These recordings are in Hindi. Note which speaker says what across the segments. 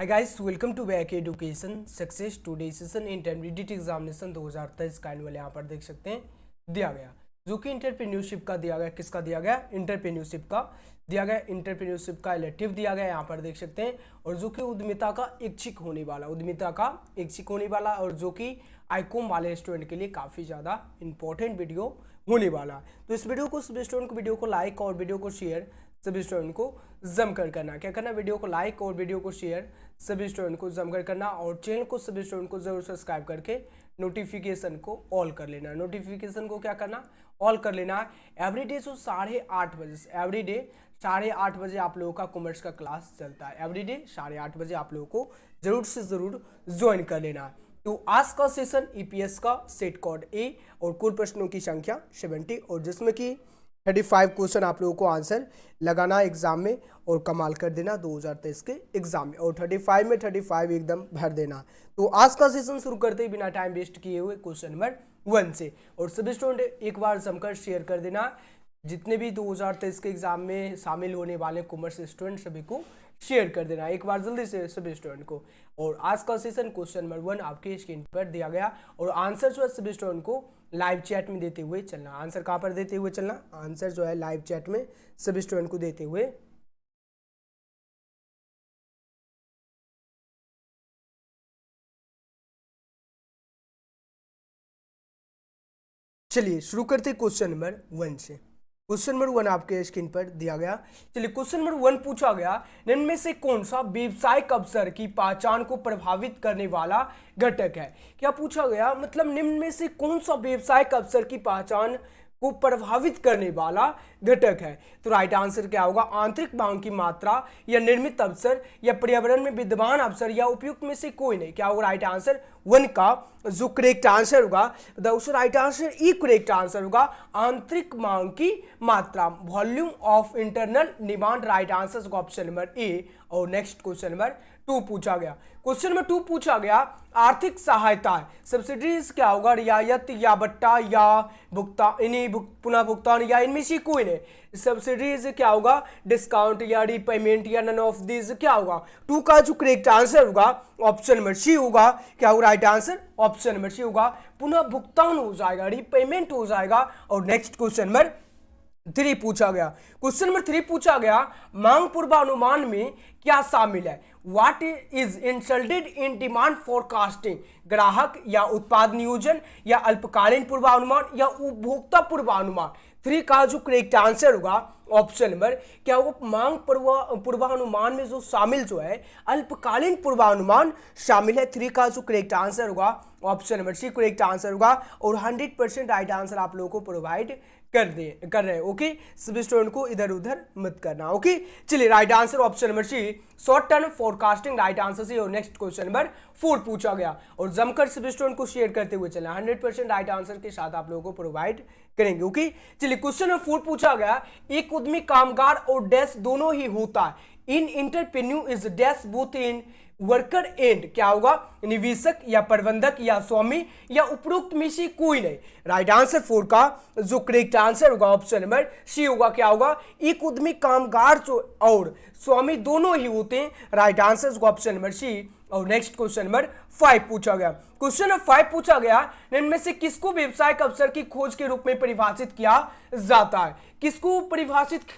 Speaker 1: Hi guys, welcome to back education success today session intermediate examination 2023 का एनुअल यहाँ पर देख सकते हैं दिया गया, जो कि इंटरप्रेन्योरशिप का दिया गया। किसका दिया गया? इंटरप्रेन्योरशिप का दिया गया। इंटरप्रेन्योरशिप का इलेक्टिव दिया गया यहाँ पर देख सकते हैं, और जो कि उद्यमिता का इच्छुक होने वाला और जो कि आईकॉम वाले स्टूडेंट के लिए काफ़ी ज़्यादा इंपॉर्टेंट वीडियो होने वाला। तो इस वीडियो को सभी स्टूडेंट को वीडियो को लाइक और वीडियो को शेयर सभी स्टूडेंट को जमकर करना। क्या करना? वीडियो को लाइक और वीडियो को शेयर सभी स्टूडेंट को जमकर करना, और चैनल को सभी स्टूडेंट को जरूर सब्सक्राइब करके नोटिफिकेशन को ऑल कर लेना। नोटिफिकेशन को क्या करना? ऑल कर लेना है। एवरीडे जो 8:30 बजे से एवरीडे 8:30 बजे आप लोगों का कॉमर्स का क्लास चलता है। एवरीडे 8:30 बजे आप लोगों को जरूर से जरूर ज्वाइन कर लेना है। तो आज का सेशन ईपीएस का सेट कोड ए और कुल प्रश्नों की संख्या 70, और जिसमें कि 35 क्वेश्चन आप लोगों को आंसर लगाना एग्जाम में और कमाल कर देना 2023 के एग्जाम में, और 35 में 35 एकदम भर देना। तो आज का सेशन शुरू करते ही बिना टाइम वेस्ट किए हुए क्वेश्चन नंबर 1 से, और सभी स्टूडेंट एक बार जमकर शेयर कर देना। जितने भी 2023 के एग्जाम में शामिल होने वाले कॉमर्स स्टूडेंट सभी को शेयर कर देना एक बार जल्दी से सभी स्टूडेंट को। और आज का सेशन क्वेश्चन नंबर 1 आपके स्क्रीन पर दिया गया, और आंसर जो है सभी स्टूडेंट को लाइव चैट में देते हुए चलना। आंसर कहाँ पर देते हुए चलना? आंसर जो है लाइव चैट में सभी स्टूडेंट को देते हुए चलिए शुरू करते क्वेश्चन नंबर 1 से। क्वेश्चन नंबर 1 आपके स्क्रीन पर दिया गया। चलिए क्वेश्चन नंबर 1 पूछा गया, निम्न में से कौन सा व्यावसायिक अवसर की पहचान को प्रभावित करने वाला घटक है? क्या पूछा गया? मतलब निम्न में से कौन सा व्यावसायिक अवसर की पहचान को प्रभावित करने वाला घटक है? तो राइट आंसर क्या होगा? आंतरिक मांग की मात्रा, या निर्मित अवसर, या पर्यावरण में विद्यमान अवसर, या उपयुक्त में से कोई नहीं। क्या होगा राइट आंसर? 1 का जो करेक्ट आंसर होगा, राइट आंसर ई करेक्ट आंसर होगा आंतरिक मांग की मात्रा, volume of internal demand. Right answer होगा ऑप्शन नंबर ए। और नेक्स्ट क्वेश्चन नंबर 2 पूछा गया। क्वेश्चन नंबर 2 पूछा गया, आर्थिक सहायता सब्सिडीज क्या होगा? रियायत या बट्टा या भुगतान पुनः भुगतान, या इनमें से कोई नहीं। सब्सिडीज क्या होगा? डिस्काउंट या रीपेमेंट, या नन ऑफ दीज क्या होगा? 2 का जो करेक्ट आंसर होगा ऑप्शन नंबर सी होगा। क्या होगा right answer? Option number C होगा, पुनः भुगतान हो जाएगा, रीपेमेंट हो जाएगा। और नेक्स्ट क्वेश्चन नंबर 3 पूछा गया। क्वेश्चन नंबर 3 पूछा गया, मांग पूर्वानुमान में क्या शामिल है? What is insulted in demand forecasting? ग्राहक या उत्पाद नियोजन, या अल्पकालीन पूर्वानुमान, या उपभोक्ता पूर्वानुमान। 3 का जो करेक्ट आंसर होगा ऑप्शन नंबर क्या होगा? मांग पूर्वानुमान में जो शामिल जो है अल्पकालीन पूर्वानुमान शामिल है। 3 का जो करेक्ट आंसर होगा option number C correct answer होगा, और 100% राइट आंसर आप लोगों को प्रोवाइड कर रहे हैं। ओके, सभी स्टूडेंट को इधर उधर मत करना। ओके, चलिए right answer option number C short term forecasting right answer C. और नेक्स्ट क्वेश्चन नंबर 4 पूछा गया, और जमकर सभी स्टूडेंट को शेयर करते हुए चलना। 100% राइट आंसर के साथ आप लोगों को प्रोवाइड करेंगे। ओके, चलिए क्वेश्चन नंबर 4 पूछा गया, एक उद्यमी कामगार और डैश दोनों ही होता है। In entrepreneur is dash both in worker and. क्या होगा? निवेशक या प्रबंधक या स्वामी, या उपरोक्त में से कोई नहीं। राइट आंसर 4 का जो करेक्ट आंसर होगा ऑप्शन नंबर सी होगा। क्या होगा? एक उद्यमी कामगार जो और स्वामी दोनों ही होते हैं। राइट आंसर होगा ऑप्शन नंबर सी। और नेक्स्ट क्वेश्चन नंबर 5 पूछा गया। क्वेश्चन नंबर 5 पूछा गया, इनमें से किसको व्यवसायिक अवसर की खोज के रूप में परिभाषित किया जाता है? किसको परिभाषित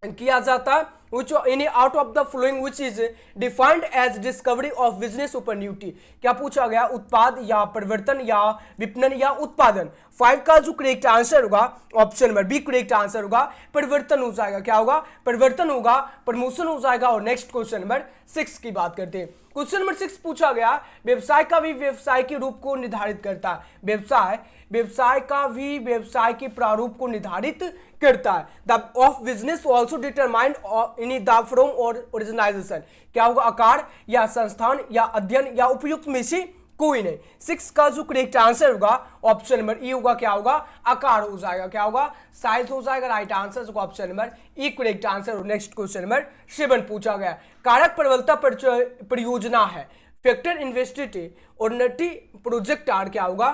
Speaker 1: किया जाता है? which any out of the following which is defined as discovery of business opportunity? क्या पूछा गया? उत्पाद या परिवर्तन या विपणन या उत्पादन। 5 का जो करेक्ट आंसर होगा option number B correct answer होगा, परिवर्तन हो जाएगा। क्या होगा? परिवर्तन होगा, प्रमोशन हो जाएगा। और नेक्स्ट क्वेश्चन नंबर 6 की बात करते हैं। क्वेश्चन नंबर 6 पूछा गया, व्यवसाय का भी व्यवसाय के रूप को निर्धारित करता है। व्यवसाय का भी व्यवसाय के प्रारूप को निर्धारित करता है। The of business also determined in the from और ओरिजिनाइजेशन। क्या होगा? आकार या संस्थान या अध्ययन या उपयुक्त में से कोई नहीं। 6 का जो करेक्ट आंसर होगा ऑप्शन नंबर ई होगा। क्या होगा? आकार हो जाएगा। क्या होगा? साइज हो जाएगा। राइट आंसर होगा option number E correct answer. Next question number 7 पूछा गया, कारक प्रबलता परियोजना है। फैक्टर इन्वेस्टिटी और नटी प्रोजेक्ट आर क्या होगा?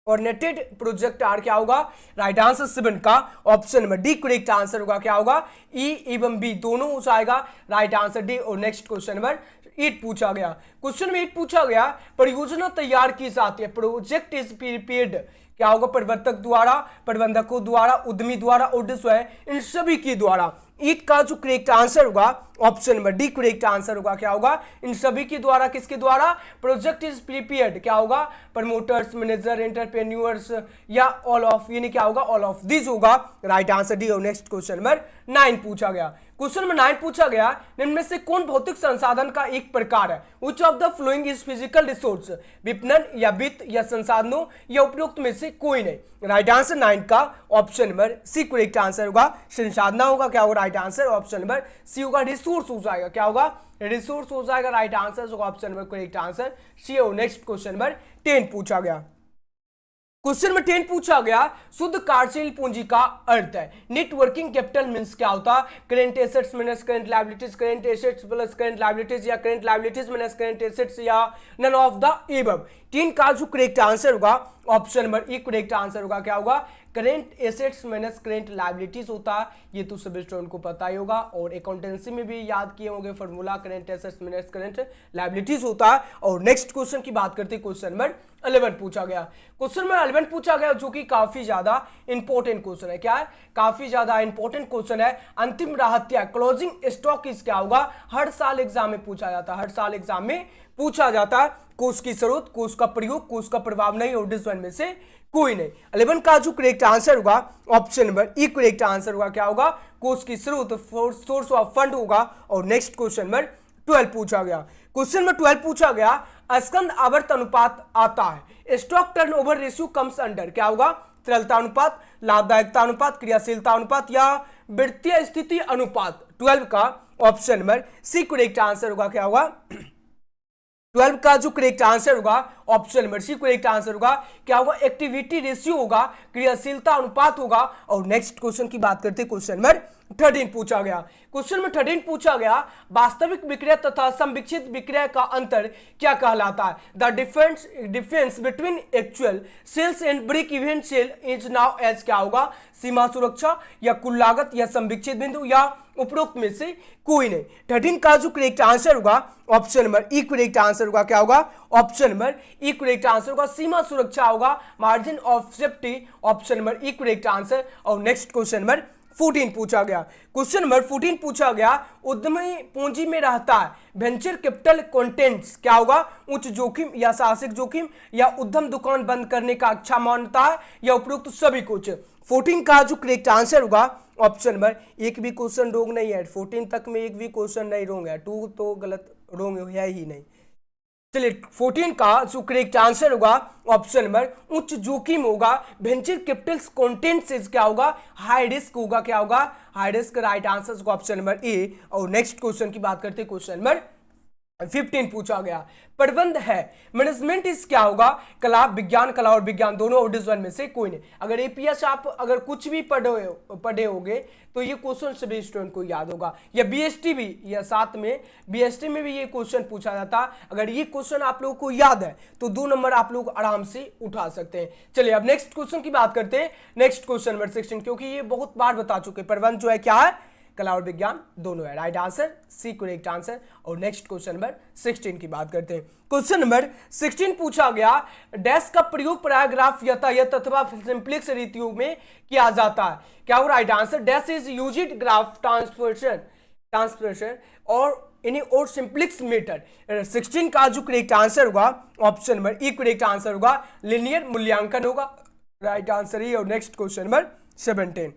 Speaker 1: कोऑर्डिनेटेड प्रोजेक्टाइल क्या होगा, राइट आंसर 7 का option number D correct answer होगा, क्या होगा ई एवं बी दोनों हो जाएगा, राइट आंसर डी। और नेक्स्ट क्वेश्चन नंबर 8 पूछा गया, क्वेश्चन नंबर 8 पूछा गया, परियोजना तैयार की जाती है, प्रोजेक्ट इज प्रिपेयर्ड क्या होगा, प्रवर्तक द्वारा, प्रबंधकों द्वारा, उद्यमी द्वारा और जो है इन सभी के द्वारा। 8 का जो करेक्ट आंसर होगा option number D correct answer होगा, क्या होगा इन सभी के द्वारा, किसके द्वारा, प्रोजेक्ट इज प्रिपेयर्ड क्या होगा, प्रमोटर्स, मैनेजर, एंटरप्रेन्योर्स या ऑल ऑफ, यानी क्या होगा ऑल ऑफ दिस होगा, राइट आंसर डी। और नेक्स्ट क्वेश्चन नंबर 9 पूछा गया, क्वेश्चन नंबर 9 पूछा गया, इनमें से कौन भौतिक संसाधन का एक प्रकार है, which of the following is physical resource, विपणन या वित्त या संसाधनों या उपरोक्त में से कोई नहीं, राइट आंसर 9 का option number C correct answer होगा, संसाधना होगा, क्या होगा right answer option number C होगा, रिसोर्स हो जाएगा, क्या होगा रिसोर्स हो जाएगा, राइट आंसर होगा option number correct answer C. और नेक्स्ट क्वेश्चन नंबर 10 पूछा गया, क्वेश्चन में 10 पूछा गया, शुद्ध कार्यशील पूंजी का अर्थ है, नेट वर्किंग कैपिटल मींस क्या होता है, current assets minus current liabilities, current assets plus current liabilities या current liabilities minus current assets या नन ऑफ द एबव। 3 का जो करेक्ट आंसर होगा option number E correct answer होगा, क्या होगा current assets minus current liabilities होता है, ये तो सभी स्टूडेंट को पता ही होगा और अकाउंटेंसी में भी याद किए होंगे formula, current assets minus current liabilities होता है। और नेक्स्ट क्वेश्चन की बात करते हैं, क्वेश्चन नंबर 11 पूछा गया, क्वेश्चन नंबर 11 पूछा गया जो कि काफी ज्यादा इंपॉर्टेंट क्वेश्चन है, क्या है काफी ज्यादा इंपॉर्टेंट क्वेश्चन है, अंतिम राहत्या क्लोजिंग स्टॉक इस क्या होगा, हर साल एग्जाम में पूछा जाता है, हर साल एग्जाम में पूछा जाता है, कोष की जरूरत, कोष का प्रयोग, कोष का प्रभाव नहीं और डिस वन में से कोई नहीं। 11 का जो करेक्ट आंसर होगा option number E correct answer होगा, क्या होगा कोष की स्रोत, सोर्स ऑफ फंड होगा। और नेक्स्ट क्वेश्चन नंबर 12 पूछा गया, क्वेश्चन नंबर 12 पूछा गया, स्कंद आवर्त अनुपात आता है, stock turnover ratio comes under क्या होगा, तरलता अनुपात, लाभदायकता अनुपात, क्रियाशीलता अनुपात या वित्तीय स्थिति अनुपात। 12 का option number C correct answer होगा, क्या होगा 12 का जो करेक्ट आंसर होगा option number C correct answer होगा, क्या होगा एक्टिविटी रेशियो होगा, क्रियाशीलता अनुपात होगा। और नेक्स्ट क्वेश्चन की बात करते हैं, क्वेश्चन नंबर 13 पूछा गया, क्वेश्चन में 13 पूछा गया, वास्तविक विक्रय तथा संविक्षित विक्रय का अंतर क्या कहलाता है, the difference between actual sales and break even sale is now as क्या होगा, सीमा सुरक्षा या कुल लागत या संविक्षित बिंदु या उपरोक्त में से कोई नहीं। 13 का जो करेक्ट आंसर होगा option number E correct answer होगा, क्या होगा option number E correct answer होगा, सीमा सुरक्षा होगा, margin of safety option number E correct answer. और नेक्स्ट क्वेश्चन नंबर 14 पूछा गया, क्वेश्चन नंबर 14 पूछा गया, उद्यमी पूंजी में रहता है वेंचर कैपिटल कंटेंट्स क्या होगा, उच्च जोखिम या साहसिक जोखिम या उद्यम दुकान बंद करने का अच्छा मानता है या उपरोक्त सभी कुछ। 14 का जो करेक्ट आंसर होगा ऑप्शन नंबर, एक भी क्वेश्चन रोंग नहीं है, 14 तक में एक भी क्वेश्चन नहीं रोंग है, 2 तो गलत रोंग है ही नहीं। चलिए 14 का जो करेक्ट आंसर होगा ऑप्शन नंबर उच्च जोखिम होगा, वेंचर कैपिटल कंटेंट्स क्या होगा, हाई रिस्क होगा, क्या होगा हाई रिस्क, राइट आंसर होगा ऑप्शन नंबर ए। और नेक्स्ट क्वेश्चन की बात करते हैं, क्वेश्चन नंबर 15 पूछा गया, प्रबंध है मैनेजमेंट इस क्या होगा, कला विज्ञान, कला और विज्ञान दोनों और डिस वन में से कोई नहीं। अगर एपीएस आप अगर कुछ भी पढ़े होगे तो ये क्वेश्चन सभी स्टूडेंट को याद होगा, या बीएसटी भी, या साथ में बीएसटी में भी ये क्वेश्चन पूछा जाता। अगर ये क्वेश्चन आप लोगों को याद है तो 2 नंबर आप लोग आराम से उठा सकते हैं। चलिए अब नेक्स्ट क्वेश्चन की बात करते हैं, नेक्स्ट क्वेश्चन नंबर 16, क्योंकि ये बहुत बार बता चुके, प्रबंध जो है क्या है, कला और विज्ञान दोनों है, right answer C correct answer. और नेक्स्ट क्वेश्चन नंबर 16 की बात करते हैं, क्वेश्चन नंबर 16 पूछा गया, डैश का प्रयोग पैराग्राफ यातायात अथवा सिंप्लेक्स रीतियों में किया जाता है, क्या हो right answer, dash is used graph transformation और इन्हीं और सिंप्लेक्स मेथड। 16 का जो करेक्ट आंसर होगा option number E correct answer होगा, लिनियर मूल्यांकन होगा, राइट आंसर ही। और next question number 17,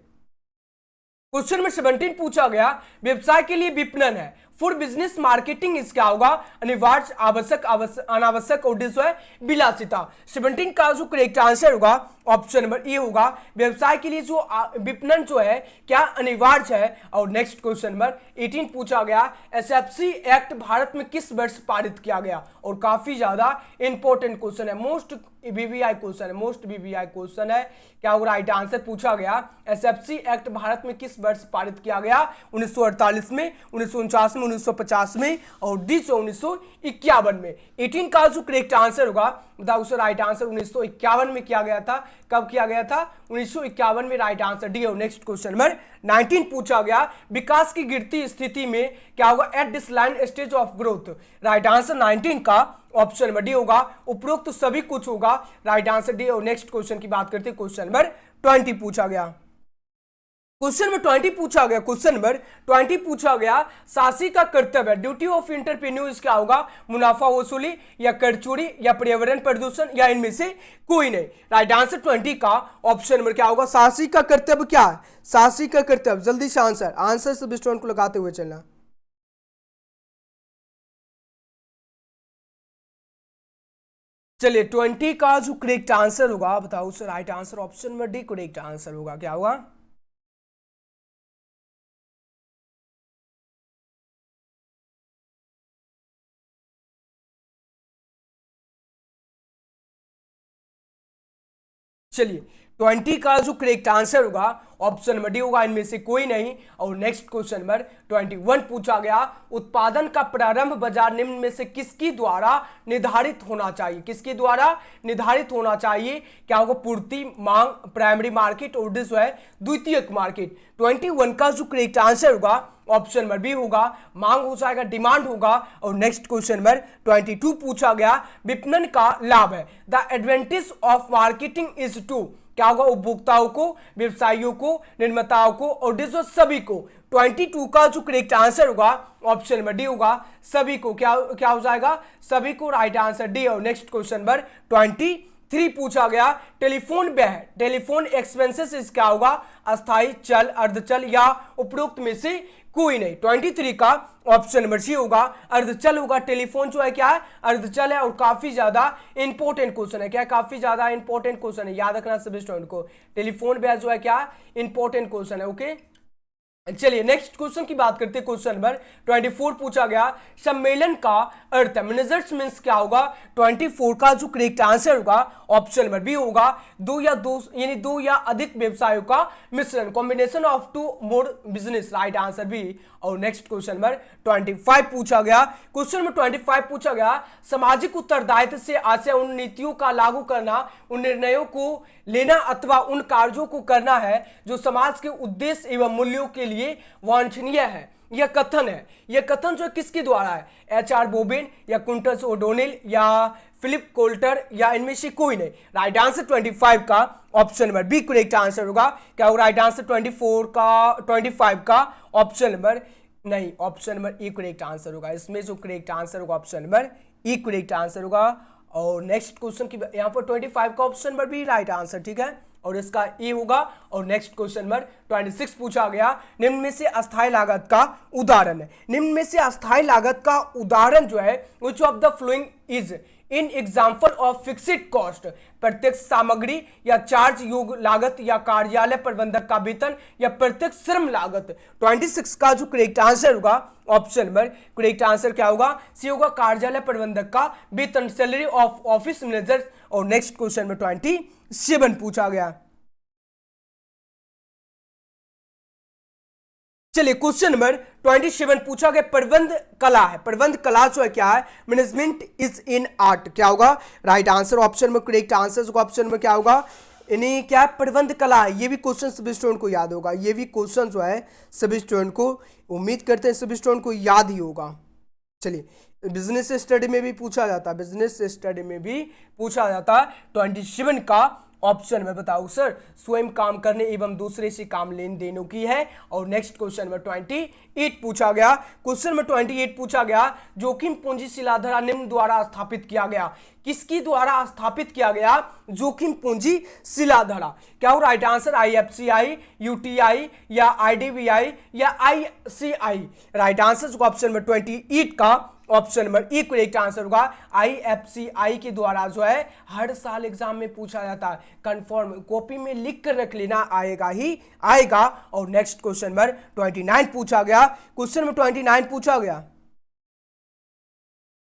Speaker 1: question number 17 पूछा गया, व्यवसाय के लिए विपणन है, फॉर बिजनेस मार्केटिंग इस क्या होगा, अनिवार्य, आवश्यक, अनावश्यक और डिस है विलासिता। 17 का जो करेक्ट आंसर होगा ऑप्शन नंबर ए होगा, व्यवसाय के लिए जो विपणन जो है क्या अनिवार्य है। और नेक्स्ट क्वेश्चन नंबर 18 पूछा गया, एसएफसी एक्ट भारत में किस वर्ष पारित किया गया, और काफी ज्यादा इंपॉर्टेंट क्वेश्चन है, मोस्ट बीबीआई क्वेश्चन है, मोस्ट बीबीआई क्वेश्चन है, क्या होगा राइट आंसर पूछा गया, एसएफसी एक्ट भारत में किस वर्ष पारित किया गया, 1948 में, 1949 में, 1950 में और डी 1951 में। 18 का जो करेक्ट आंसर होगा बताओ सर, राइट आंसर 1951 में किया गया था। कब किया गया था? 1951 में, राइट आंसर डी। और नेक्स्ट क्वेश्चन नंबर 19 पूछा गया, विकास की गिरती स्थिति में क्या होगा? At this line stage of growth. Right answer 19 का ऑप्शन नंबर डी होगा, उपरोक्त तो सभी कुछ होगा, राइट आंसर डी। और नेक्स्ट क्वेश्चन की बात करते हैं, क्वेश्चन नंबर 20 पूछा गया। क्वेश्चन नंबर 20 पूछा गया, क्वेश्चन नंबर 20 पूछा गया, शासी का कर्तव्य, ड्यूटी ऑफ एंटरप्रेन्योर्स क्या होगा? मुनाफा वसूली या कर चोरी या पर्यावरण प्रदूषण या इनमें से कोई नहीं। राइट आंसर 20 का ऑप्शन नंबर क्या होगा? शासी का कर्तव्य क्या है? शासी का कर्तव्य, जल्दी से आंसर सब स्टूडेंट को लगाते हुए चलना। चलिए 20 का जो करेक्ट आंसर होगा बताओ sir, right answer option number D correct answer होगा। क्या होगा? चलिए 20 का जो करेक्ट आंसर होगा ऑप्शन नंबर डी होगा, इनमें से कोई नहीं। और नेक्स्ट क्वेश्चन नंबर 21 पूछा गया, उत्पादन का प्रारंभ बाजार निम्न में से किसकी द्वारा निर्धारित होना चाहिए? किसके द्वारा निर्धारित होना चाहिए? क्या होगा? पूर्ति, मांग, प्राइमरी मार्केट और जो है द्वितीयक मार्केट। 21 का जो करेक्ट आंसर होगा ऑप्शन नंबर बी होगा, मांग हो जाएगा, डिमांड होगा। और नेक्स्ट क्वेश्चन नंबर 22 पूछा गया, विपणन का लाभ है, the advantage of marketing is to. क्या होगा? उपभोक्ताओं को, व्यवसायियों को, निर्माताओं को और जो सभी को। 22 का जो करेक्ट आंसर होगा ऑप्शन नंबर डी होगा, सभी को। क्या हो जाएगा? सभी को, राइट आंसर डी। और नेक्स्ट क्वेश्चन नंबर 23 पूछा गया, टेलीफोन व्यय, टेलीफोन एक्सपेंसेस क्या होगा? अस्थाई, चल, अर्धचल या उपरोक्त में से कोई नहीं। 23 का ऑप्शन नंबर सी होगा, अर्धचल होगा। टेलीफोन जो है क्या है? अर्धचल है और काफी ज्यादा इंपॉर्टेंट क्वेश्चन है। क्या? काफी ज्यादा इंपॉर्टेंट क्वेश्चन है, याद रखना सभी स्टूडेंट को। टेलीफोन व्यय जो है क्या? इंपॉर्टेंट क्वेश्चन है। ओके, चलिए नेक्स्ट क्वेश्चन की बात करते हैं। क्वेश्चन नंबर 24 पूछा गया, सम्मेलन का अर्थ है, मैनेजर्स मींस क्या होगा? 24 का जो करेक्ट आंसर होगा ऑप्शन नंबर बी होगा, दो या अधिक व्यवसायों का मिश्रण, combination of two more business, right answer B. और नेक्स्ट क्वेश्चन नंबर 25 पूछा गया, क्वेश्चन नंबर 25 पूछा गया, सामाजिक उत्तरदायित्व से आशय उन नीतियों का लागू करना, उन निर्णयों को लेना अथवा उन कार्यों को करना है जो समाज के उद्देश्य एवं मूल्यों के लिए वांछनीय है। यह कथन है, यह कथन जो किसके द्वारा है? HR बोबिन या कुंटस ओडोनिल या फिलिप कोल्टर या इनमें से कोई नहीं। राइट आंसर 25 का option number B correct answer होगा। क्या होगा? राइट आंसर 25 का ऑप्शन नंबर नहीं, option number E correct answer होगा। इसमें जो करेक्ट आंसर होगा option number E correct answer होगा। और नेक्स्ट क्वेश्चन की यहाँ पर 25 का option number B right answer, ठीक है, और इसका ई होगा। और नेक्स्ट क्वेश्चन नंबर 26 पूछा गया, निम्न में से अस्थायी लागत का उदाहरण है। निम्न में से अस्थायी लागत का उदाहरण जो है, which of the following is in example of fixed cost, प्रत्यक्ष सामग्री या चार्ज योग लागत या कार्यालय प्रबंधक का वेतन या प्रत्यक्ष श्रम लागत। 26 का जो करेक्ट आंसर होगा ऑप्शन नंबर करेक्ट आंसर क्या होगा? सी होगा, कार्यालय प्रबंधक का वेतन, सैलरी ऑफ ऑफिस मैनेजर। और नेक्स्ट क्वेश्चन में 27 पूछा गया। चलिए क्वेश्चन नंबर 27 पूछा गया, प्रबंध कला है। प्रबंध कला जो है क्या है? Management is in art. क्या होगा? राइट आंसर ऑप्शन में करेक्ट आंसर ऑप्शन में क्या होगा? इन्हें क्या? प्रबंध कला है। ये भी क्वेश्चन सभी स्टूडेंट को याद होगा। ये भी क्वेश्चन जो है सभी स्टूडेंट को, उम्मीद करते हैं सभी स्टूडेंट को याद ही होगा। चलिए बिजनेस स्टडी में भी पूछा जाता है, बिजनेस स्टडी में भी पूछा जाता है। 27 का ऑप्शन में बताओ सर, स्वयं काम करने एवं दूसरे से काम लेन देनों की है। और नेक्स्ट क्वेश्चन में 28 पूछा गया। क्वेश्चन में 28 पूछा गया, जोखिम पूंजी शिलाधारा निम्न द्वारा स्थापित किया गया। किसकी द्वारा स्थापित किया गया? जोखिम पूंजी शिलाधारा। क्या हो? राइट आंसर IFCI, UTI या IDBI या ICI। राइट आंसर ऑप्शन में 28 का option number E correct answer होगा। IFCI के द्वारा जो है हर साल एग्जाम में पूछा जाता है, कंफर्म कॉपी में लिख कर रख लेना, आएगा ही आएगा। और नेक्स्ट क्वेश्चन नंबर 29 पूछा गया। क्वेश्चन नंबर 29 पूछा गया,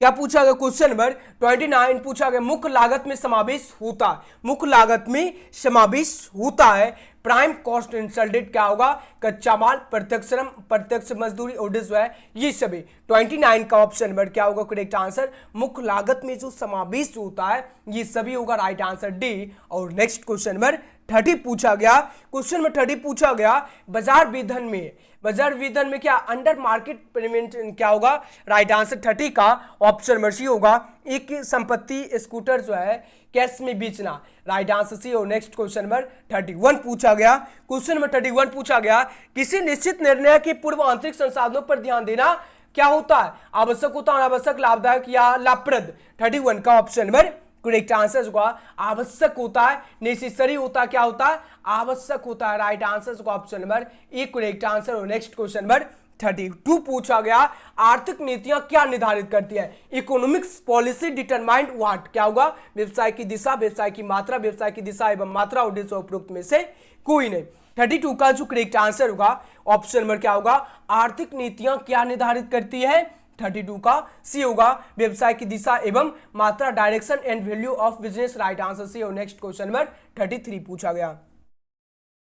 Speaker 1: क्या पूछा गया, क्वेश्चन नंबर 29 पूछा गया, मुख्य लागत में समावेश होता है, मुख्य लागत में समावेश होता है प्राइम कॉस्ट इंसल्टेड, क्या होगा, कच्चा माल, प्रत्यक्ष श्रम, प्रत्यक्ष मजदूरी और जो है ये सभी। 29 का ऑप्शन नंबर क्या होगा करेक्ट आंसर, मुख्य लागत में जो समावेश होता है ये सभी होगा राइट आंसर डी। और नेक्स्ट क्वेश्चन नंबर 30 पूछा गया, क्वेश्चन नंबर 30 पूछा गया, बाजार विधन में क्या अंडर मार्केट पेमेंट क्या होगा, राइट आंसर 30 का ऑप्शन नंबर सी होगा, एक संपत्ति स्कूटर जो है कैश में बेचना, राइट आंसर सी। और नेक्स्ट क्वेश्चन नंबर 31 पूछा गया, क्वेश्चन नंबर 31 पूछा गया, किसी निश्चित निर्णय के पूर्व आंतरिक संसाधनों पर ध्यान देना क्या होता है, आवश्यक होता है, अनावश्यक, लाभदायक या लाभप्रद। 31 का ऑप्शन नंबर करेक्ट आंसर होगा आवश्यक होता है, नेसेसरी होता है, क्या होता है, आवश्यक होता है, राइट आंसर होगा option number A correct answer. और नेक्स्ट क्वेश्चन नंबर 32 पूछा गया, आर्थिक नीतियां क्या निर्धारित करती है, इकोनॉमिक्स पॉलिसी डिटरमाइंड व्हाट, क्या होगा, व्यवसाय की दिशा, व्यवसाय की मात्रा, व्यवसाय की दिशा एवं मात्रा, उद्देश्य उपरोक्त में से कोई नहीं। 32 का जो करेक्ट आंसर होगा ऑप्शन नंबर क्या होगा, आर्थिक नीतियां क्या निर्धारित करती है, 32 का सी होगा, व्यवसाय की दिशा एवं मात्रा, direction and value of business, right answer C. और नेक्स्ट क्वेश्चन नंबर 33 पूछा गया,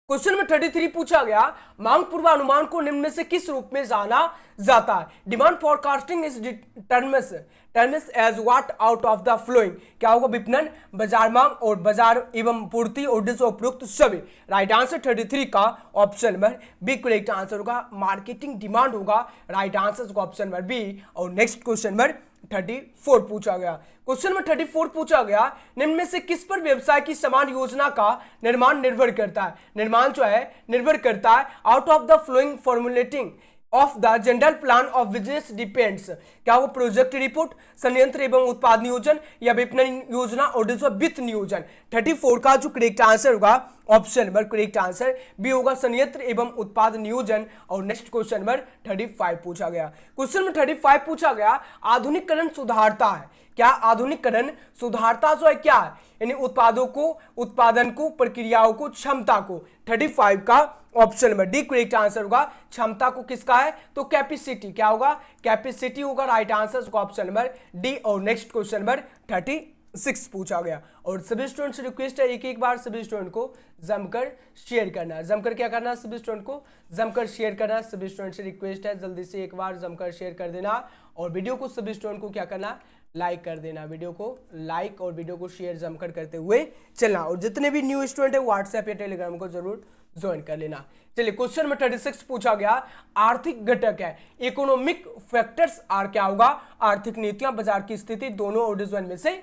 Speaker 1: क्वेश्चन नंबर 33 पूछा गया, मांग पूर्वानुमान को निम्न में से किस रूप में जाना जाता है, demand forecasting is terms as what out of the flowing, क्या होगा, विपणन, बाजार मांग और बाजार एवं पूर्ति और उपरोक्त सभी, राइट आंसर 33 का option number B correct answer होगा, मार्केटिंग डिमांड होगा, राइट आंसर होगा ऑप्शन नंबर बी। और नेक्स्ट क्वेश्चन नंबर 34 पूछा गया, क्वेश्चन नंबर 34 पूछा गया, निम्न में से किस पर व्यवसाय की समान योजना का निर्माण निर्भर करता है, निर्माण जो है निर्भर करता है, out of the flowing formulating of the general plan of business depends, क्या वो प्रोजेक्ट रिपोर्ट, संयंत्र एवं उत्पाद नियोजन या विपणन योजना और वित्त नियोजन। 34 का जो करेक्ट आंसर होगा option number correct answer B होगा, संयंत्र एवं उत्पाद नियोजन। और नेक्स्ट क्वेश्चन नंबर 35 पूछा गया, क्वेश्चन नंबर 35 पूछा गया, आधुनिकीकरण सुधारता है, क्या आधुनिकीकरण सुधारता जो है क्या है, यानी उत्पादों को, उत्पादन को, प्रक्रियाओं को, क्षमता को। 35 का option number D correct answer होगा, क्षमता को किसका है, तो कैपेसिटी, क्या होगा, कैपेसिटी होगा, राइट आंसर होगा ऑप्शन नंबर डी। और नेक्स्ट क्वेश्चन नंबर 36 पूछा गया, और सभी स्टूडेंट से रिक्वेस्ट है एक बार सभी स्टूडेंट को जमकर शेयर करना है, जमकर क्या करना है, सभी स्टूडेंट को जमकर शेयर करना है, सभी स्टूडेंट से रिक्वेस्ट है जल्दी से एक बार जमकर शेयर कर देना, और वीडियो को सभी स्टूडेंट को क्या करना, लाइक कर देना, वीडियो को लाइक और वीडियो को शेयर जमकर करते हुए चलना, और जितने भी न्यू स्टूडेंट है व्हाट्सएप या टेलीग्राम को जरूर ज्वाइन कर लेना। चलिए क्वेश्चन नंबर 36 पूछा गया, आर्थिक घटक है, इकोनॉमिक फैक्टर्स आर, क्या होगा, आर्थिक नीतियां, बाजार की स्थिति, दोनों और डिजाइन में से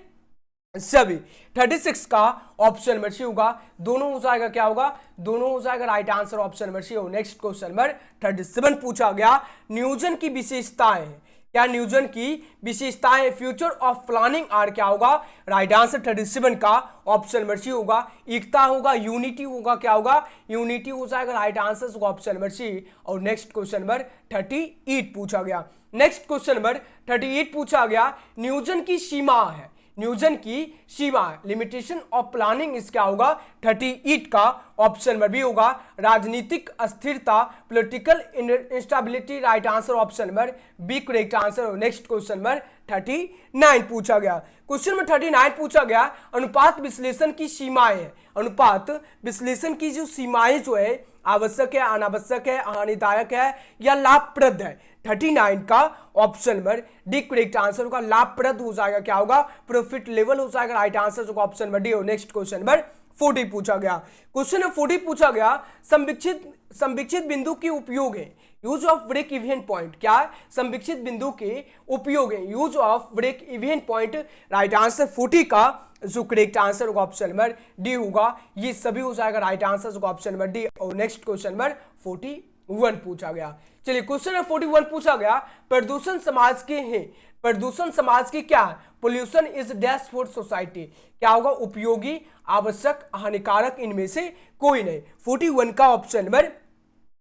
Speaker 1: सभी। 36 का ऑप्शन नंबर सी होगा, दोनों हो जाएगा, क्या होगा, दोनों हो जाएगा, right answer option number C. और नेक्स्ट क्वेश्चन नंबर 37 पूछा गया, नियोजन की विशेषताएं, क्या नियोजन की विशेषताएं, फ्यूचर ऑफ प्लानिंग आर, क्या होगा, राइट आंसर 37 का ऑप्शन नंबर सी होगा, एकता होगा, यूनिटी होगा, क्या होगा, यूनिटी हो जाएगा, राइट आंसर होगा ऑप्शन नंबर सी। और नेक्स्ट क्वेश्चन नंबर 38 पूछा गया, नेक्स्ट क्वेश्चन नंबर 38 पूछा गया, नियोजन की सीमा है, नियोजन की सीमा, लिमिटेशन ऑफ प्लानिंग, इसका होगा 38 का ऑप्शन नंबर बी होगा, राजनीतिक अस्थिरता, political instability, right answer option number B correct answer. Next question number 39 पूछा गया, क्वेश्चन नंबर 39 पूछा गया, अनुपात विश्लेषण की सीमाएं है, अनुपात विश्लेषण की जो सीमाएं जो है, आवश्यक है, अनावश्यक है, हानिदायक है या लाभप्रद है। 39 का option number D correct answer होगा, लाभप्रद हो जाएगा, क्या होगा, प्रॉफिट लेवल हो जाएगा, राइट आंसर होगा ऑप्शन नंबर डी। और नेक्स्ट क्वेश्चन नंबर 40 पूछा गया, क्वेश्चन नंबर 40 पूछा गया, संविक्षित बिंदु के उपयोग है, use of break even point, क्या है, संविक्षित बिंदु के उपयोग है, use of break even point, right answer 40 का जो करेक्ट आंसर होगा ऑप्शन नंबर डी होगा, ये सभी हो जाएगा, राइट आंसर होगा ऑप्शन नंबर डी। और नेक्स्ट क्वेश्चन नंबर 41 पूछा गया, चलिए क्वेश्चन नंबर 41 पूछा गया, प्रदूषण समाज के हैं, प्रदूषण समाज की क्या है, pollution is dash for society, क्या होगा, उपयोगी, आवश्यक, हानिकारक, इनमें से कोई नहीं। 41 का option number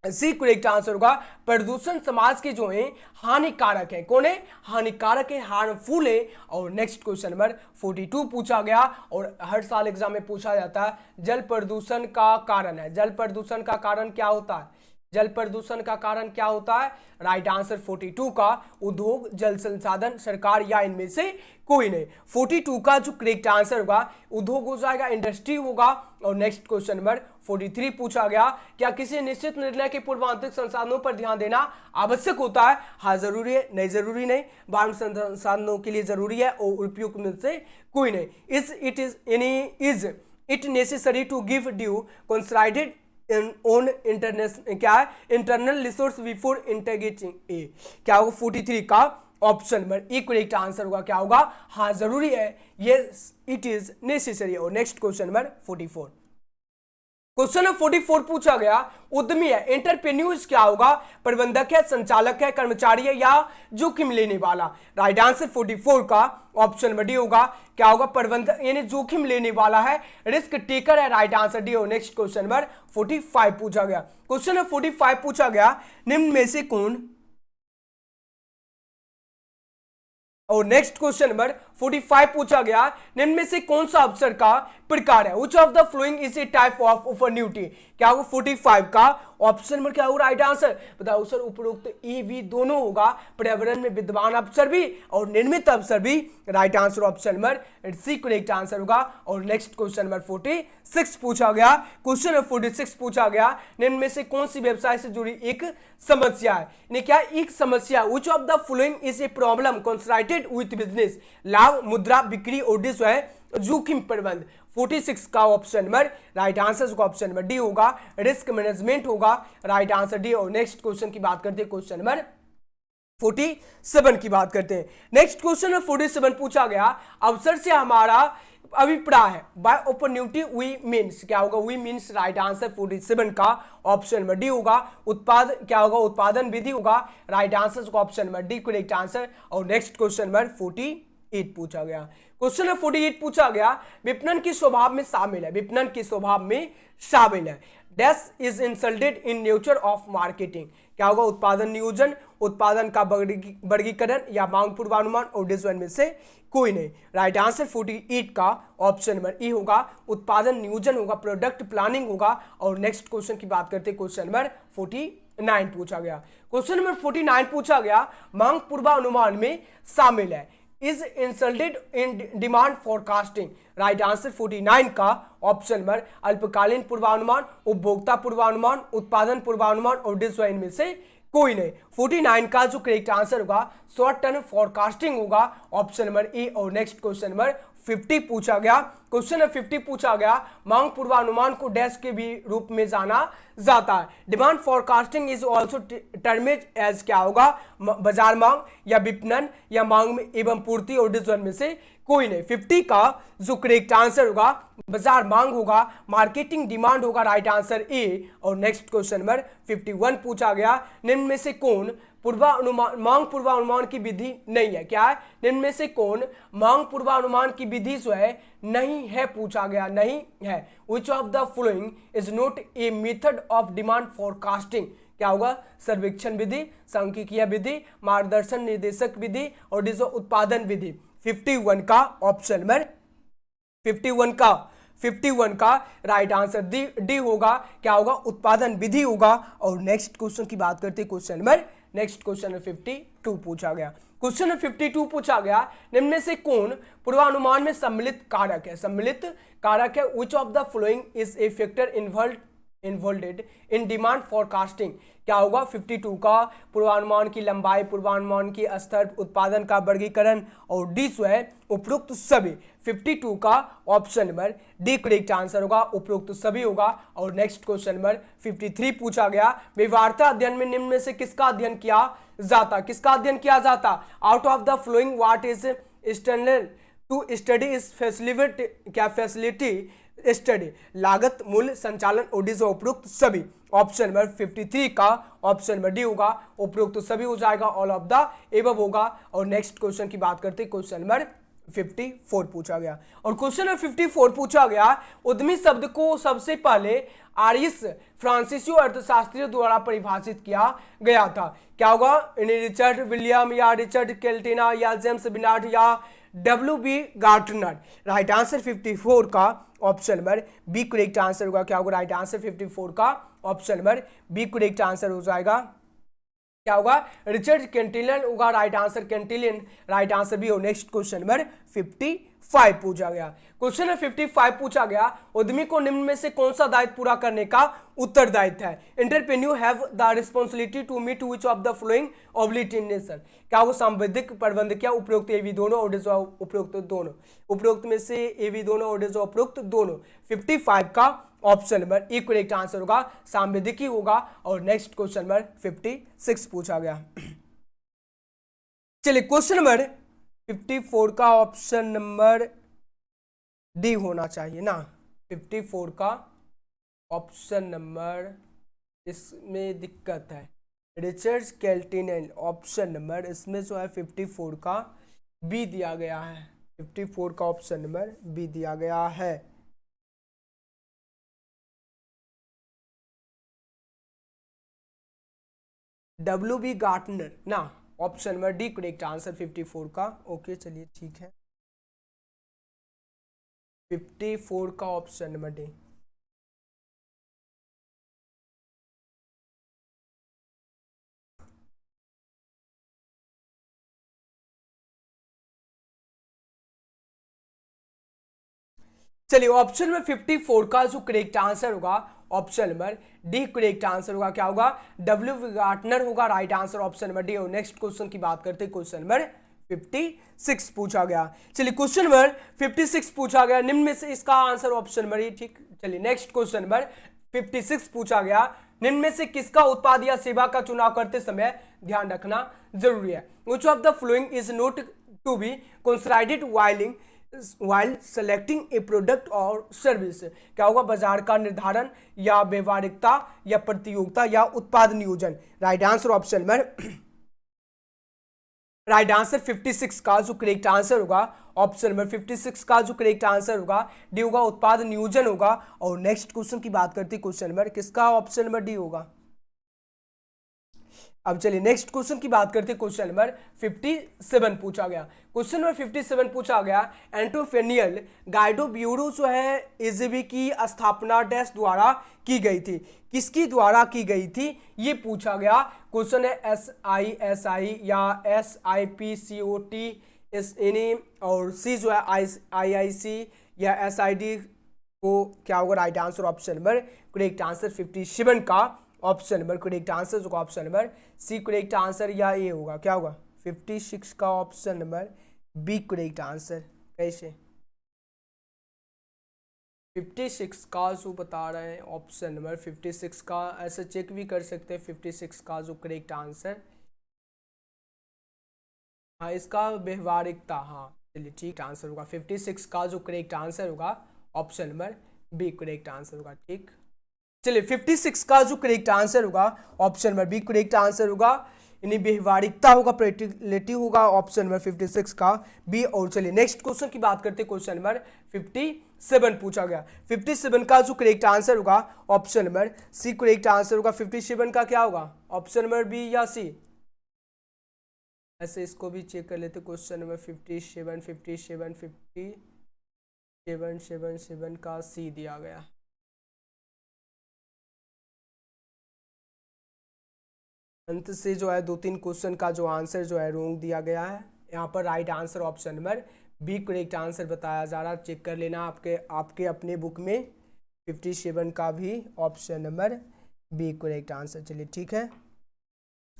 Speaker 1: C correct answer होगा, प्रदूषण समाज के जो है हानिकारक है, कौन है, हानिकारक है, हार्मफुल है। और नेक्स्ट क्वेश्चन नंबर 42 पूछा गया, और हर साल एग्जाम में पूछा जाता है, जल प्रदूषण का कारण है, जल प्रदूषण का कारण क्या होता है, जल प्रदूषण का कारण क्या होता है? राइट आंसर 42 का उद्योग, जल संसाधन, सरकार या इनमें से कोई नहीं। 42 का जो करेक्ट आंसर होगा उद्योग हो जाएगा, इंडस्ट्री होगा। और नेक्स्ट क्वेश्चन नंबर 43 पूछा गया, क्या किसी निश्चित निर्णय के पूर्व आंतरिक संसाधनों पर ध्यान देना आवश्यक होता है? हाँ जरूरी है, नहीं जरूरी नहीं, बाह्य संसाधनों के लिए जरूरी है और उपयुक्त में से कोई नहीं। Is it necessary to give due considerated on international क्या है internal resource before integrating a? क्या होगा 43 का option number E correct answer होगा। क्या होगा? हाँ जरूरी है, यस इट इज नेसेसरी। और next question number 44, question number 44 पूछा गया, उद्यमी है, एंटरप्रेन्योर्स क्या होगा? प्रबंधक है, संचालक है, कर्मचारी है या जोखिम लेने वाला? राइट आंसर 44 का ऑप्शन नंबर डी होगा। क्या होगा? प्रबंधक यानी जोखिम लेने वाला है, रिस्क टेकर है। राइट आंसर डी हो। नेक्स्ट क्वेश्चन नंबर 45 पूछा गया, क्वेश्चन नंबर 45 पूछा गया, निम्न में से कौन, और नेक्स्ट क्वेश्चन नंबर 45 पूछा गया, निम्न में से कौन सा अवसर का प्रकार है? Which of the following is a type of opportunity? क्या होगा 45 का ऑप्शन नंबर क्या होगा? राइट आंसर बताओ सर। उपरोक्त ए बी दोनों होगा, पर्यावरण में विद्यमान अवसर भी और निर्मित अवसर भी। Right answer option number C correct answer होगा। और नेक्स्ट क्वेश्चन नंबर 46 पूछा गया, क्वेश्चन नंबर 46 पूछा गया, निम्न में से कौन सी व्यवसाय से जुड़ी एक समस्या है? यानी क्या एक समस्या? Which of the following is a problem concentrated with business? लाभ, मुद्रा, बिक्री और जोखिम प्रबंध। 46 का ऑप्शन नंबर राइट आंसर का ऑप्शन नंबर डी होगा, रिस्क मैनेजमेंट होगा। Right answer D. और नेक्स्ट क्वेश्चन की बात करते हैं, क्वेश्चन नंबर 47 की बात करते हैं। नेक्स्ट क्वेश्चन नंबर 47 पूछा गया, अवसर से हमारा अभिप्राय है? बाय अपॉर्चुनिटी वी मीन्स क्या होगा? वी मीन्स राइट आंसर 47 का ऑप्शन नंबर डी होगा। उत्पाद क्या होगा? उत्पादन विधि होगा। राइट आंसर का option number D correct answer. और नेक्स्ट क्वेश्चन नंबर 48 पूछा गया, क्वेश्चन नंबर 48 पूछा गया, विपणन की स्वभाव में शामिल है, विपणन की स्वभाव में शामिल है, dash is insulted in nature of marketing? क्या होगा? उत्पादन नियोजन, उत्पादन का वर्गीकरण या मांग पूर्वानुमान और डिजाइन में से कोई नहीं। राइट आंसर 48 का ऑप्शन नंबर ई होगा, उत्पादन नियोजन होगा, प्रोडक्ट प्लानिंग होगा। और नेक्स्ट क्वेश्चन की बात करते हैं, क्वेश्चन नंबर 49 पूछा गया, क्वेश्चन नंबर 49 पूछा गया, मांग पूर्वानुमान में शामिल है, is insulted in demand forecasting? Right answer 49 का ऑप्शन नंबर अल्पकालीन पूर्वानुमान, उपभोक्ता पूर्वानुमान, उत्पादन पूर्वानुमान और डिजाइन में से कोई नहीं। 49 का जो करेक्ट आंसर होगा शॉर्ट टर्म फोरकास्टिंग होगा, ऑप्शन नंबर ए। और नेक्स्ट क्वेश्चन नंबर 50 पूछा गया, क्वेश्चन नंबर 50 पूछा गया, मांग पूर्वानुमान को डैश के भी रूप में जाना जाता है, demand forecasting is also termed as क्या होगा? बाजार मांग या विपणन या मांग में एवं पूर्ति और डिजाइन में से कोई नहीं। 50 का जो करेक्ट आंसर होगा बाजार मांग होगा, मार्केटिंग डिमांड होगा। Right answer A. और नेक्स्ट क्वेश्चन नंबर 51 पूछा गया, निम्न में से कौन पूर्वानुमान मांग पूर्वानुमान की विधि नहीं है? क्या है? निम्न में से कौन मांग पूर्वानुमान की विधि जो है नहीं है? पूछा गया नहीं है। Which of the following is not a method of demand forecasting? क्या होगा? सर्वेक्षण विधि, सांख्यिकीय विधि, मार्गदर्शन निर्देशक विधि और उत्पादन विधि। 51 का ऑप्शन नंबर 51 का राइट आंसर डी होगा। क्या होगा? उत्पादन विधि होगा। और नेक्स्ट क्वेश्चन की बात करते हैं, क्वेश्चन नंबर 52 पूछा गया, क्वेश्चन नंबर 52 पूछा गया, निम्न में से कौन पूर्वानुमान में सम्मिलित कारक है? सम्मिलित कारक है, which of the following is a factor involved in demand forecasting? क्या होगा? 52 का पूर्वानुमान की लंबाई, पूर्वानुमान की स्तर, उत्पादन का वर्गीकरण और डी जो है उपरोक्त सभी। 52 का option number D correct answer होगा, उपरोक्त सभी होगा। और नेक्स्ट क्वेश्चन नंबर 53 पूछा गया, व्यवहार्यता अध्ययन में निम्न में से किसका अध्ययन किया जाता? किसका अध्ययन किया जाता? Out of the following what is standard to study is facility? क्या फैसिलिटी स्टडी? लागत, मूल्य, संचालन और उपरोक्त सभी। ऑप्शन नंबर 53 का ऑप्शन नंबर डी होगा, उपरोक्त सभी हो जाएगा, ऑल ऑफ द एबव होगा। और नेक्स्ट क्वेश्चन की बात करते हैं, क्वेश्चन नंबर 54 पूछा गया, और क्वेश्चन नंबर 54 पूछा गया, उद्यमी शब्द को सबसे पहले आरिस फ्रांसीसी अर्थशास्त्री द्वारा परिभाषित किया गया था? क्या होगा? रिचर्ड विलियम या रिचर्ड केल्टिना या जेम्स बिनार्ड या W.B. गार्टनर? राइट आंसर 54 का option number B correct answer होगा। क्या होगा? राइट आंसर 54 का option number B correct answer हो जाएगा। क्या होगा? रिचर्ड कैंटिलियन होगा right answer, Cantillon right answer भी हो। नेक्स्ट क्वेश्चन नंबर 55 पूछा गया। क्वेश्चन नंबर 55 पूछा गया, उद्यमी को निम्न में से कौन सा दायित्व पूरा करने का उत्तरदायित्व है? Entrepreneur have the responsibility to meet which of the following obligation. क्या वो सांविधिक प्रबंधक या उपरोक्त ए भी दोनों और उपरोक्त दोनों, उपरोक्त में से ए भी दोनों और उपरोक्त दोनों। 55 का option number E correct answer होगा, सांविधिकी होगा। और नेक्स्ट क्वेश्चन नंबर 56 पूछा गया। चलिए क्वेश्चन नंबर 54 का ऑप्शन नंबर डी होना चाहिए ना। 54 का ऑप्शन नंबर, इसमें दिक्कत है। रिचर्ड कैंटिलियन ऑप्शन नंबर, इसमें जो है 54 का बी दिया गया है। 54 का ऑप्शन नंबर बी दिया गया है। W.B. गार्टनर ना, option number D correct answer 54 का। ओके चलिए ठीक है, 54 का ऑप्शन नंबर डी। चलिए ऑप्शन नंबर 54 का जो करेक्ट आंसर होगा option number D correct answer होगा। क्या होगा? W.B. गार्टनर होगा right answer, option number D. और नेक्स्ट क्वेश्चन की बात करते हैं, क्वेश्चन नंबर 56 पूछा गया। चलिए क्वेश्चन नंबर 56 पूछा गया, निम्न में से इसका आंसर ऑप्शन नंबर ई। ठीक, चलिए नेक्स्ट क्वेश्चन नंबर 56 पूछा गया, निम्न में से किसका उत्पाद या सेवा का चुनाव करते समय ध्यान रखना जरूरी है? Which of the following is not to be considered while selecting a product or service। क्या होगा? बाजार का निर्धारण या व्यवहारिकता या प्रतियोगिता या उत्पाद नियोजन। Right answer option number, right answer 56 का जो करेक्ट आंसर होगा ऑप्शन नंबर 56 का जो करेक्ट आंसर होगा डी होगा, उत्पाद नियोजन होगा। और नेक्स्ट क्वेश्चन की बात करते हैं, क्वेश्चन नंबर किसका ऑप्शन नंबर डी होगा। अब चलिए नेक्स्ट क्वेश्चन की बात करते हैं, क्वेश्चन नंबर 57 पूछा गया। क्वेश्चन नंबर 57 पूछा गया, एंटरप्रेन्योरियल गाइडो ब्यूरो जो है एजीबी की स्थापना डैश द्वारा की गई थी, किसकी द्वारा की गई थी ये पूछा गया। क्वेश्चन है SISI या SIPCOT और सी जो है IIC या SID को क्या होगा? Right answer option number correct answer 57 का ऑप्शन नंबर करेक्ट आंसर जो option number C correct answer या ए होगा। क्या होगा? 56 का option number B correct answer. कैसे? 56 का जो बता रहे हैं ऑप्शन नंबर 56 का, ऐसे चेक भी कर सकते हैं। 56 का जो करेक्ट आंसर, हाँ इसका व्यवहारिकता, हाँ चलिए ठीक आंसर होगा। 56 का जो करेक्ट आंसर होगा option number B correct answer होगा। ठीक, चलिए 56 का जो करेक्ट आंसर होगा option number B correct answer होगा, यानी व्यवहारिकता होगा, प्रैक्टिकलिटी होगा ऑप्शन नंबर 56 का बी। और चलिए नेक्स्ट क्वेश्चन की बात करते हैं, क्वेश्चन नंबर 57 पूछा गया। 57 का जो करेक्ट आंसर होगा option number C correct answer होगा। 57 का क्या होगा? ऑप्शन नंबर बी या सी? ऐसे इसको भी चेक कर लेते। क्वेश्चन नंबर 57 का सी दिया गया। अंत से जो है 2-3 क्वेश्चन का जो आंसर जो है रोंग दिया गया है। यहाँ पर right answer option number B correct answer बताया जा रहा है, चेक कर लेना आपके अपने बुक में। 57 का भी option number B correct answer. चलिए ठीक है,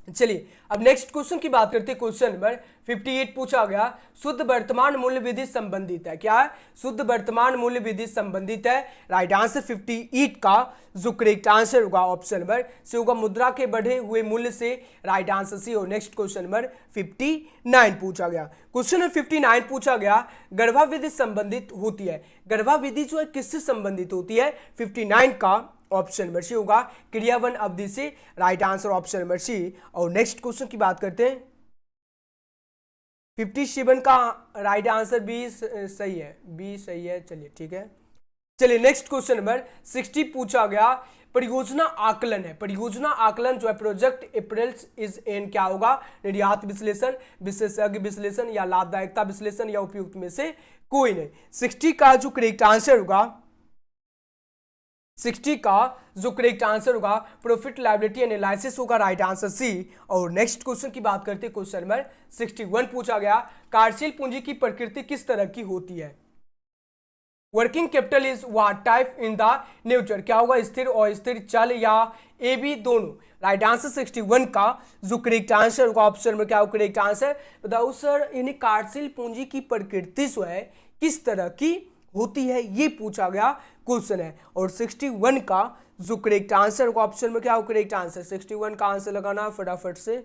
Speaker 1: चलिए अब नेक्स्ट क्वेश्चन की बात करते हैं। क्वेश्चन नंबर 58 पूछा गया, शुद्ध वर्तमान मूल्य विधि संबंधित है। क्या है? शुद्ध वर्तमान मूल्य विधि संबंधित है। राइट आंसर 58 का जो करेक्ट आंसर होगा ऑप्शन नंबर सी होगा, मुद्रा के बढ़े हुए मूल्य से। राइट आंसर सी हो। नेक्स्ट क्वेश्चन नंबर 59 पूछा गया। क्वेश्चन नंबर 59 पूछा गया, गर्भाविधि संबंधित होती है। गर्भाविधि जो है किससे संबंधित होती है? 59 का ऑप्शन नंबर सी होगा, क्रियावन अवधि से। Right answer option number C. और नेक्स्ट क्वेश्चन की बात करते हैं, 57 का राइट आंसर बी सही है, बी सही है। चलिए ठीक है, चलिए नेक्स्ट क्वेश्चन नंबर 60 पूछा गया, परियोजना आकलन है। परियोजना आकलन जो है प्रोजेक्ट अप्रेल्स इज एन क्या होगा? निर्यात विश्लेषण, विशेषज्ञ विश्लेषण या लाभदायकता विश्लेषण या उपयुक्त में से कोई नहीं। 60 का जो करेक्ट आंसर होगा 60 का जो करेक्ट आंसर होगा प्रॉफिट लायबिलिटी एनालिसिस होगा, राइट आंसर सी। और नेक्स्ट क्वेश्चन की बात करते हैं, क्वेश्चन नंबर 61 पूछा गया, कार्यशील पूंजी की प्रकृति किस तरह की होती है? Working capital is what type in the nature, क्या होगा, स्थिर और स्थिर चल या ए बी दोनों? राइट आंसर 61 का जो करेक्ट आंसर होगा ऑप्शन में क्या होगा करेक्ट आंसर, बताओ सर। यानी कार्यशील पूंजी की प्रकृति जो है किस तरह की होती है, ये पूछा गया क्वेश्चन है। और 61 का जो करेक्ट आंसर होगा ऑप्शन में क्या होगा करेक्ट आंसर, 61 का आंसर लगाना फटाफट से,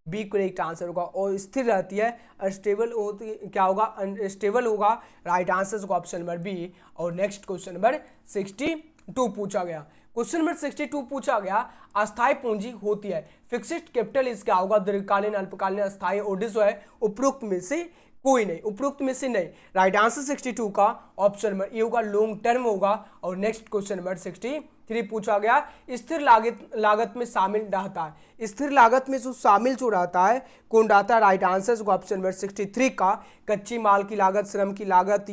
Speaker 1: बी करेक्ट आंसर होगा। और स्थिर रहती है, अनस्टेबल होती क्या होगा, अनस्टेबल होगा, राइट आंसर होगा ऑप्शन नंबर बी। और नेक्स्ट क्वेश्चन नंबर 62 पूछा गया, क्वेश्चन नंबर 62 पूछा गया, अस्थायी पूंजी होती है, फिक्स्ड कैपिटल इस क्या होगा, दीर्घकालीन, अल्पकालीन, अस्थायी, और जो है उपरोक्त में से कोई नहीं, उपरोक्त में से नहीं। राइट आंसर 62 का ऑप्शन नंबर ए होगा, लॉन्ग टर्म होगा। और नेक्स्ट क्वेश्चन नंबर 63 पूछा गया, स्थिर लागत में शामिल रहता है, स्थिर लागत में जो शामिल जो रहता है कौन रहता है, राइट आंसर होगा ऑप्शन नंबर 63 का कच्ची माल की लागत, श्रम की लागत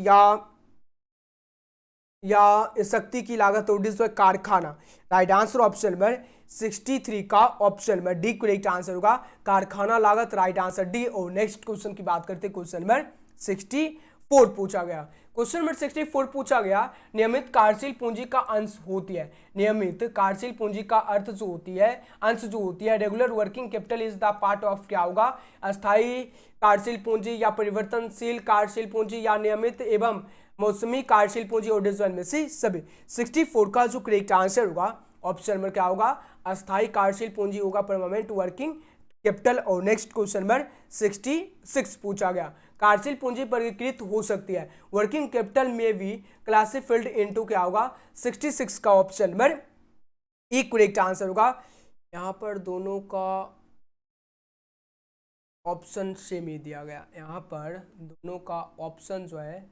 Speaker 1: या शक्ति की लागत, और कारखाना। राइट आंसर ऑप्शन नंबर 63 का option number D correct answer होगा, कारखाना लागत, राइट आंसर डी। और नेक्स्ट क्वेश्चन की बात करते हैं, क्वेश्चन नंबर 64 पूछा गया, क्वेश्चन नंबर 64 पूछा गया, नियमित कार्यशील पूंजी का अंश होती है, नियमित कार्यशील पूंजी का अर्थ जो होती है, अंश जो होती है, regular working capital is the part of क्या होगा, अस्थायी कार्यशील पूंजी या परिवर्तनशील कार्यशील पूंजी या नियमित एवं मौसमी कार्यशील पूंजी, और में से सभी। 64 का जो करेक्ट आंसर होगा ऑप्शन नंबर क्या होगा, अस्थायी कार्यशील पूंजी होगा, परमानेंट वर्किंग कैपिटल। और नेक्स्ट क्वेश्चन नंबर 66 पूछा गया, कार्यशील पूंजी वर्गीकृत हो सकती है, वर्किंग कैपिटल में भी क्लासिफाइड इनटू क्या होगा, 66 का option number E correct answer होगा। यहां पर दोनों का ऑप्शन सेम ही दिया गया, यहां पर दोनों का ऑप्शन जो है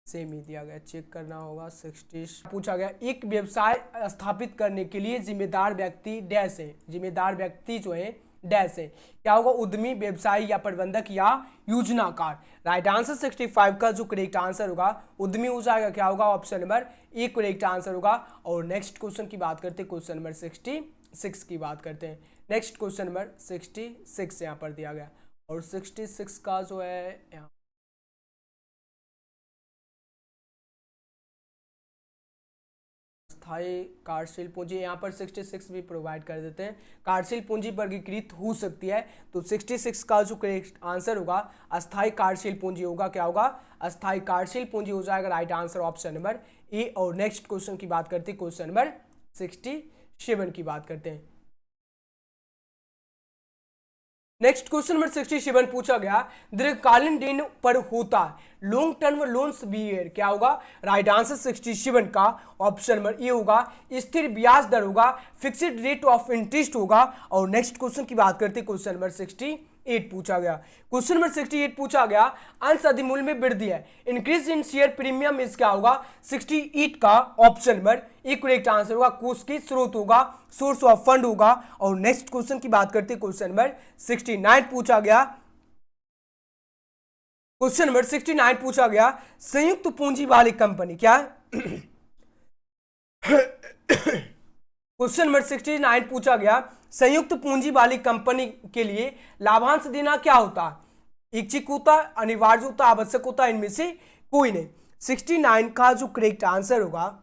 Speaker 1: सेम ही दिया गया, चेक करना होगा। 60 पूछा गया, एक व्यवसाय स्थापित करने के लिए जिम्मेदार व्यक्ति डैश है, जिम्मेदार व्यक्ति जो है डैश है, क्या होगा, उद्यमी, व्यवसायी या प्रबंधक या योजनाकार। राइट आंसर 65 का जो करेक्ट आंसर होगा उद्यमी हो जाएगा, क्या होगा, option number A correct answer होगा। और नेक्स्ट क्वेश्चन की बात करते हैं, क्वेश्चन नंबर 66 की बात करते हैं, नेक्स्ट क्वेश्चन नंबर 66 यहाँ पर दिया गया। और 66 का जो है यहाँ अस्थायी कार्यशील पूंजी, यहाँ पर 66 भी प्रोवाइड कर देते हैं, कार्यशील पूंजी वर्गीकृत हो सकती है, तो 66 का जो करेक्ट आंसर होगा अस्थायी कार्यशील पूंजी होगा, क्या होगा, अस्थायी कार्यशील पूंजी हो जाएगा, right answer option number A. और नेक्स्ट क्वेश्चन की बात करते हैं, क्वेश्चन नंबर 67 की बात करते हैं, नेक्स्ट क्वेश्चन नंबर 67 पूछा गया, दीर्घकालीन ऋण पर होता है, लॉन्ग टर्म लोन्स बिहेवियर, क्या होगा, राइट आंसर 67 का ऑप्शन नंबर ए होगा, स्थिर ब्याज दर होगा, फिक्स्ड रेट ऑफ इंटरेस्ट होगा। और नेक्स्ट क्वेश्चन की बात करते हैं, क्वेश्चन नंबर 68 पूछा गया, क्वेश्चन नंबर 68 पूछा गया, अंश अधिमूल्य में वृद्धि है, इंक्रीज इन शेयर प्रीमियम इस क्या होगा, 68 का option number A correct answer होगा, कोष की स्रोत होगा, सोर्स ऑफ फंड होगा। और नेक्स्ट क्वेश्चन की बात करते हैं, क्वेश्चन नंबर 69 पूछा गया, क्वेश्चन नंबर 69 पूछा गया, संयुक्त पूंजी वाली कंपनी क्या क्वेश्चन नंबर 69 पूछा गया, संयुक्त पूंजी वाली कंपनी के लिए लाभांश देना क्या होता है, इच्छिक होता, अनिवार्य होता, आवश्यक होता, इनमें से कोई नहीं। 69 का जो करेक्ट आंसर होगा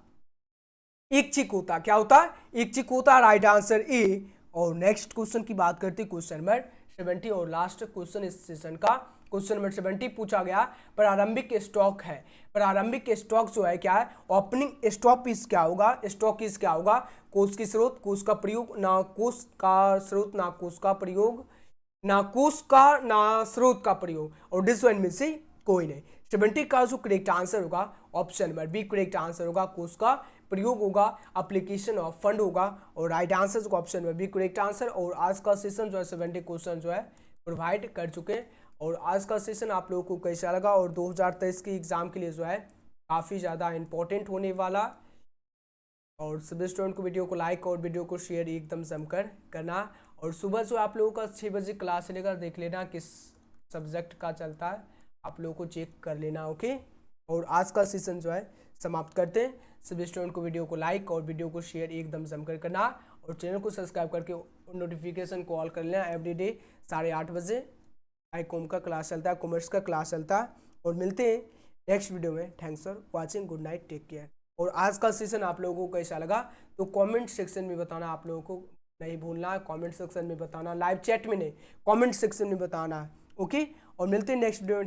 Speaker 1: इच्छिक होता, क्या होता है, इच्छिक होता, राइट आंसर ए। और नेक्स्ट क्वेश्चन की बात करते हैं, क्वेश्चन नंबर 70 और लास्ट क्वेश्चन इस सेशन का, क्वेश्चन नंबर 70 पूछा गया, प्रारंभिक स्टॉक है, प्रारंभिक स्टॉक जो है क्या है, ओपनिंग स्टॉक इज क्या होगा, स्टॉक इज क्या होगा, कोष की स्रोत, कोष का प्रयोग, ना कोष का स्रोत ना कोष का प्रयोग, ना कोष का ना स्रोत का प्रयोग, और डिसवन में से कोई नहीं। 70 का जो करेक्ट आंसर होगा option number B correct answer होगा, कोष का प्रयोग होगा, एप्लीकेशन ऑफ फंड होगा, और राइट आंसर होगा option number B correct answer. और आज का सेशन जो है 70 क्वेश्चन जो है प्रोवाइड कर चुके हैं। और आज का सेशन आप लोगों को कैसा लगा, और 2023 के एग्जाम के लिए जो है काफ़ी ज़्यादा इंपॉर्टेंट होने वाला। और सभी स्टूडेंट को वीडियो को लाइक और वीडियो को शेयर एकदम जमकर करना। और सुबह जो आप लोगों का 6 बजे क्लास लेकर देख लेना किस सब्जेक्ट का चलता है, आप लोगों को चेक कर लेना, ओके। और आज का सेशन जो है समाप्त करते हैं। सभी स्टूडेंट को वीडियो को लाइक और वीडियो को शेयर एकदम जमकर करना और चैनल को सब्सक्राइब करके नोटिफिकेशन को ऑल कर लेना। एवरीडे 8:30 बजे ICOM का क्लास चलता है, कॉमर्स का क्लास चलता है। और मिलते हैं नेक्स्ट वीडियो में। Thanks for watching, good night, take care. और आज का सेशन आप लोगों को कैसा लगा तो कमेंट सेक्शन में बताना, आप लोगों को नहीं भूलना है कमेंट सेक्शन में बताना, लाइव चैट में नहीं, कमेंट सेक्शन में बताना। ओके, और मिलते हैं नेक्स्ट वीडियो में।